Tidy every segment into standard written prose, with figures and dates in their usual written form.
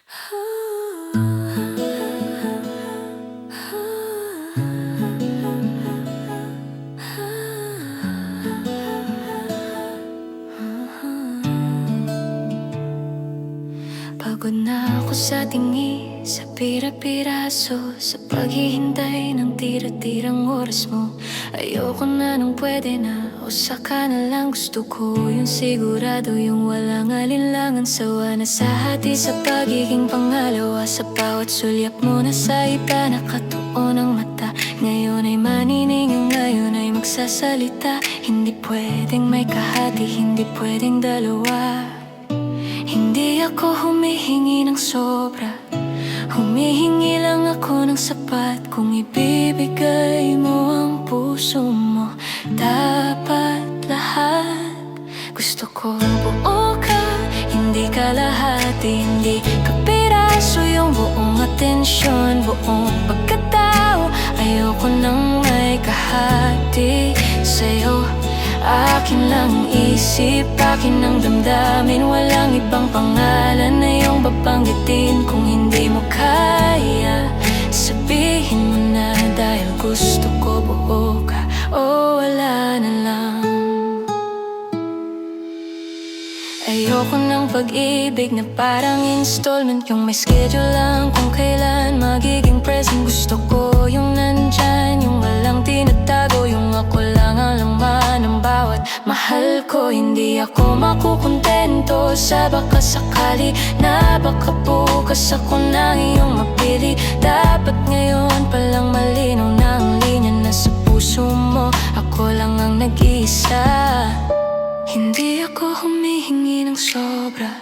Pagod na ako sa tingi, sa pira-piraso, sa paghihintay ng tira-tirang oras mo. Ayoko na nung pwede na, o saka na lang. Gusto ko yung sigurado, yung walang alinlangan. Sawa na sa hati, sa pagiging pangalawa. Sa bawat sulyap mo na sa iba, nakatuon ang mata. Ngayon ay maniningang, ngayon ay magsasalita. Hindi pwedeng may kahati, hindi pwedeng dalawa. Hindi ako humihingi ng sobra, humihingi lang ako ng sapat. Kung ibibigay mo ang puso mo, dapat lahat. Gusto ko buo ka, hindi ka lahati, hindi ka piraso. Yung buong atensyon, buong pagkatao. Ayoko nang may kahati sa'yo. Akin lang ang isip, akin ang damdamin. Walang ibang pangalan na iyong babanggitin. Kung hindi mo kaya, sabihin mo na. Dahil gusto ko buo ka, o wala na lang. Ayoko ng pag-ibig na parang installment, yung may schedule lang kung kailan magiging present. Gusto ko yung nandyan, yung walang tinatago, yung ako lang ang laman ng bawat mahal ko. Hindi ako makukontento sa baka sakali na baka bukas ako na iyong mapili. Dapat ngayon palang malinaw na ang linya na sa puso mo. Ako lang ang nag-iisa. Hindi ako humihingi ng sobra,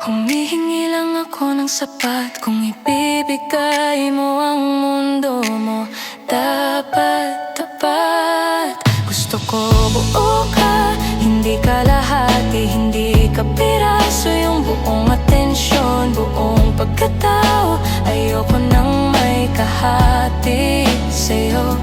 humihingi lang ako ng sapat. Kung ibibigay mo ang mundo mo, dapat tapat. Gusto ko buo ka, hindi ka lahati, hindi ka piraso. Yung buong atensyon, buong pagkatao. Ayoko nang may kahati sa'yo.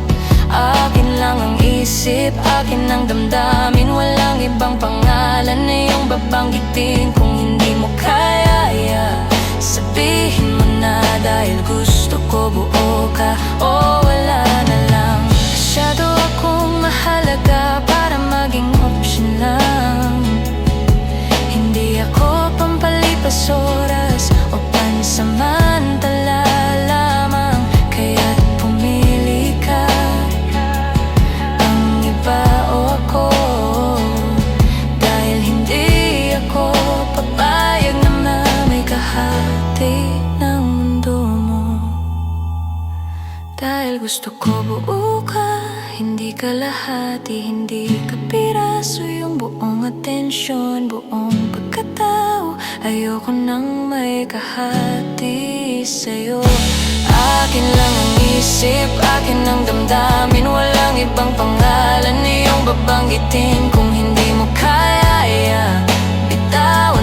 Akin lang ang isip, akin ang damdamin. Walang ibang pangalan na iyong babanggitin. Kung hindi mo kaya, sabihin mo na. Dahil gusto ko buo ka, o wala na lang. Masyado akong mahalaga para maging option lang. Hindi ako pampalipas oras o pansamantala lamang. Kaya't pumili ka, ang iba o ako. Dahil hindi ako papayag na may kahati ng mundo mo. Dahil gusto ko buo ka, hindi ka lahati, hindi ka piraso. Yung buong atensyon, buong pagkatao. Ayoko nang may kahati sa'yo. Akin lang ang isip, akin ang damdamin. Walang ibang pangalan na iyong babanggitin. Kung hindi mo kaya, bitawan